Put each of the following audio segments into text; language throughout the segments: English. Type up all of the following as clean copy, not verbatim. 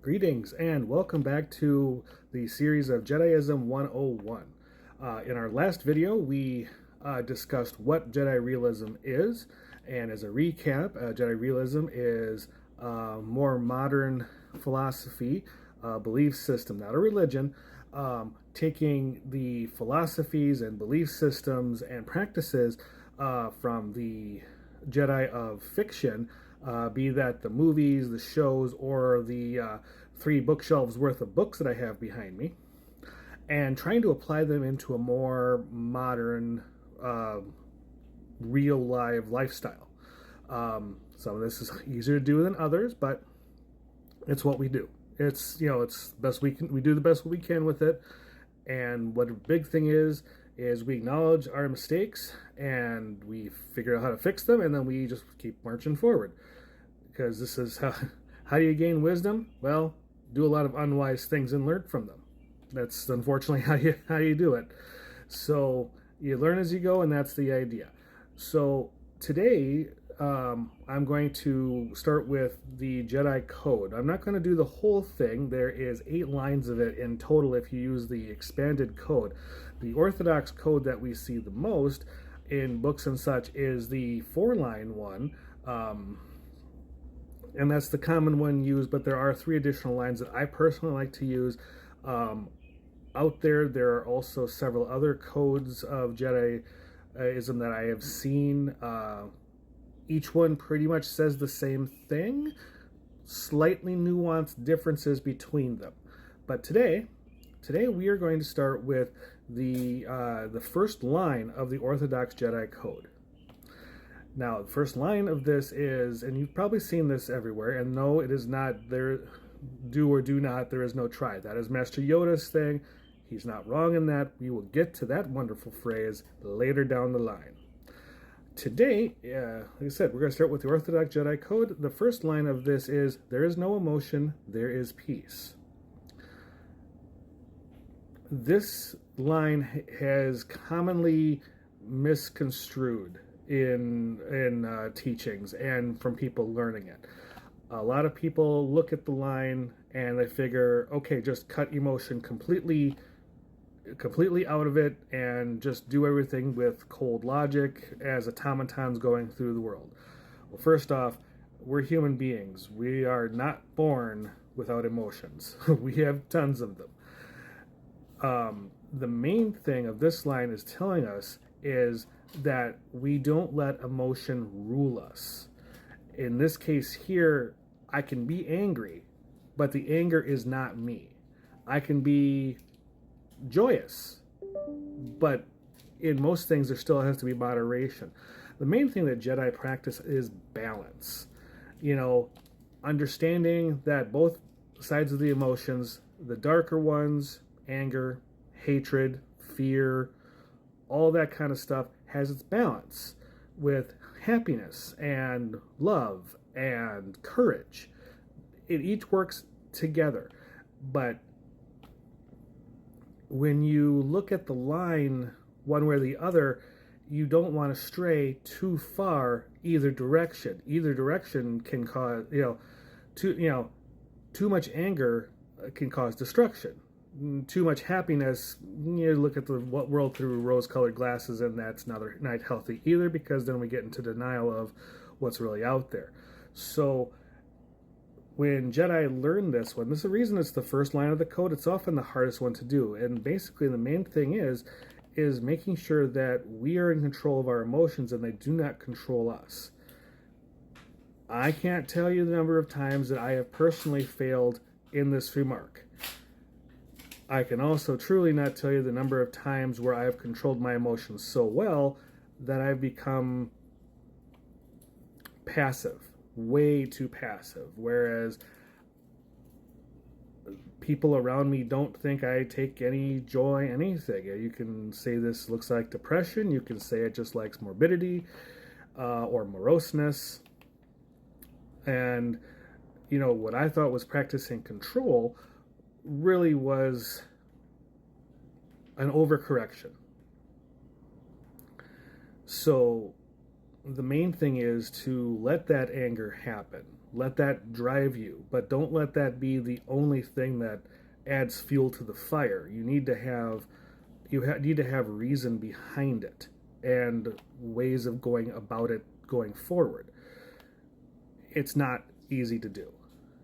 Greetings and welcome back to the series of Jediism 101. In our last video, we discussed what Jedi realism is, and as a recap, Jedi realism is a more modern philosophy, belief system, not a religion, taking the philosophies and belief systems and practices from the Jedi of fiction, be that the movies, the shows, or the three bookshelves worth of books that I have behind me, and trying to apply them into a more modern, real live lifestyle. Some of this is easier to do than others, but it's what we do. It's the best we can. We do the best we can with it, and what a big thing is we acknowledge our mistakes and we figure out how to fix them, and then we just keep marching forward. Because this is how do you gain wisdom? Well, do a lot of unwise things and learn from them. That's unfortunately how you do it. So you learn as you go, and that's the idea. So today I'm going to start with the Jedi Code. I'm not going to do the whole thing. There is 8 lines of it in total if you use the expanded code. The Orthodox code that we see the most in books and such is the 4-line one. And that's the common one used, but there are 3 additional lines that I personally like to use. Out there are also several other codes of Jediism that I have seen. Each one pretty much says the same thing, slightly nuanced differences between them. But today we are going to start with the first line of the Orthodox Jedi Code. Now, the first line of this is, and you've probably seen this everywhere, and no, it is not there, do or do not, there is no try. That is Master Yoda's thing. He's not wrong in that. We will get to that wonderful phrase later down the line. Today, like I said, we're going to start with the Orthodox Jedi Code. The first line of this is, there is no emotion, there is peace. This line has commonly misconstrued in teachings and from people learning it. A lot of people look at the line and they figure, okay, just cut emotion completely out of it and just do everything with cold logic as automatons going through the world. Well, first off, we're human beings. We are not born without emotions. We have tons of them. The main thing of this line is telling us is that we don't let emotion rule us. In this case here, I can be angry, but the anger is not me. I can be joyous, but in most things there still has to be moderation. The main thing that Jedi practice is balance. Understanding that both sides of the emotions, the darker ones, anger, hatred, fear, all that kind of stuff, has its balance with happiness and love and courage. It each works together. But when you look at the line one way or the other, you don't want to stray too far either direction. Either direction can cause, too much anger can cause destruction. Too much happiness, you look at the world through rose-colored glasses, and that's not healthy either, because then we get into denial of what's really out there. So when Jedi learn this one, this is the reason it's the first line of the code. It's often the hardest one to do, and basically the main thing is making sure that we are in control of our emotions and they do not control us. I can't tell you the number of times that I have personally failed in this remark. I can also truly not tell you the number of times where I have controlled my emotions so well that I've become passive, way too passive, whereas people around me don't think I take any joy, anything. You can say this looks like depression, you can say it just likes morbidity or moroseness. And, what I thought was practicing control really was an overcorrection. So the main thing is to let that anger happen. Let that drive you, but don't let that be the only thing that adds fuel to the fire. Need to have reason behind it and ways of going about it going forward. It's not easy to do.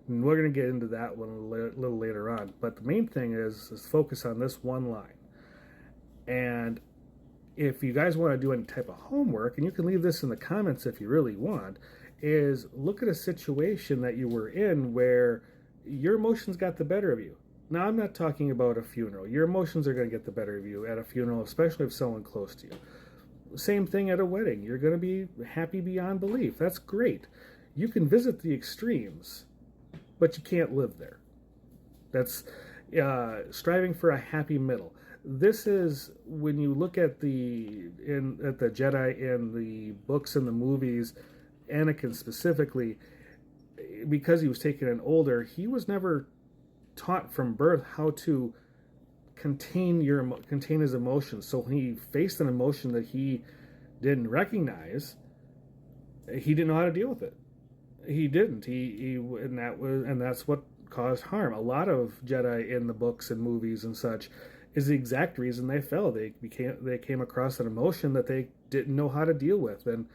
And we're going to get into that one a little later on. But the main thing is focus on this one line. And if you guys want to do any type of homework, and you can leave this in the comments if you really want, is look at a situation that you were in where your emotions got the better of you. Now, I'm not talking about a funeral. Your emotions are going to get the better of you at a funeral, especially if someone close to you. Same thing at a wedding. You're going to be happy beyond belief. That's great. You can visit the extremes, but you can't live there. That's striving for a happy middle. This is when you look at the Jedi in the books and the movies, Anakin specifically, because he was taken in older, he was never taught from birth how to contain his emotions. So when he faced an emotion that he didn't recognize, he didn't know how to deal with it. He didn't. And that's what caused harm. A lot of Jedi in the books and movies and such is the exact reason they fell. They came across an emotion that they didn't know how to deal with, and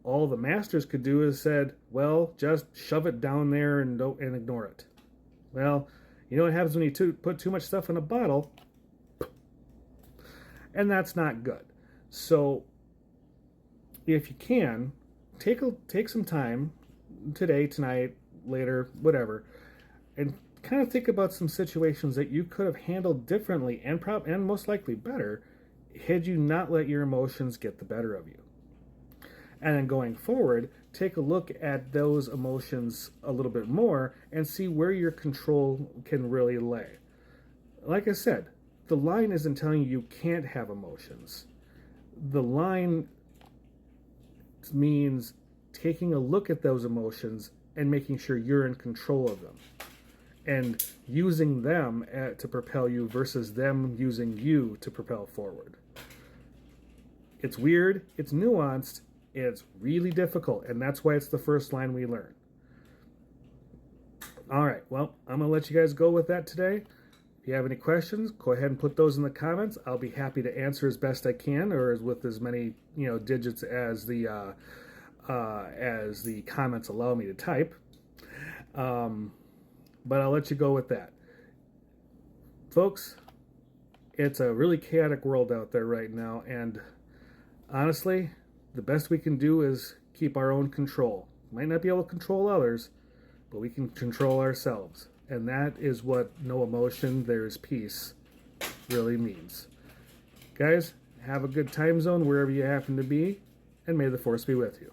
all the masters could do is said, well, just shove it down there and ignore it. Well, you know what happens when you put too much stuff in a bottle? And that's not good. So if you can, take some time today, tonight, later, whatever, and kind of think about some situations that you could have handled differently and most likely better had you not let your emotions get the better of you. And then going forward, take a look at those emotions a little bit more and see where your control can really lay. Like I said, the line isn't telling you can't have emotions. The line means taking a look at those emotions and making sure you're in control of them and using them to propel you versus them using you to propel forward. It's weird, it's nuanced, it's really difficult, and that's why it's the first line we learn. All right, well, I'm going to let you guys go with that today. If you have any questions, go ahead and put those in the comments. I'll be happy to answer as best I can, or with as many digits as the comments allow me to type. But I'll let you go with that. Folks, it's a really chaotic world out there right now, and honestly, the best we can do is keep our own control. Might not be able to control others, but we can control ourselves. And that is what no emotion, there is peace really means. Guys, have a good time zone wherever you happen to be, and may the Force be with you.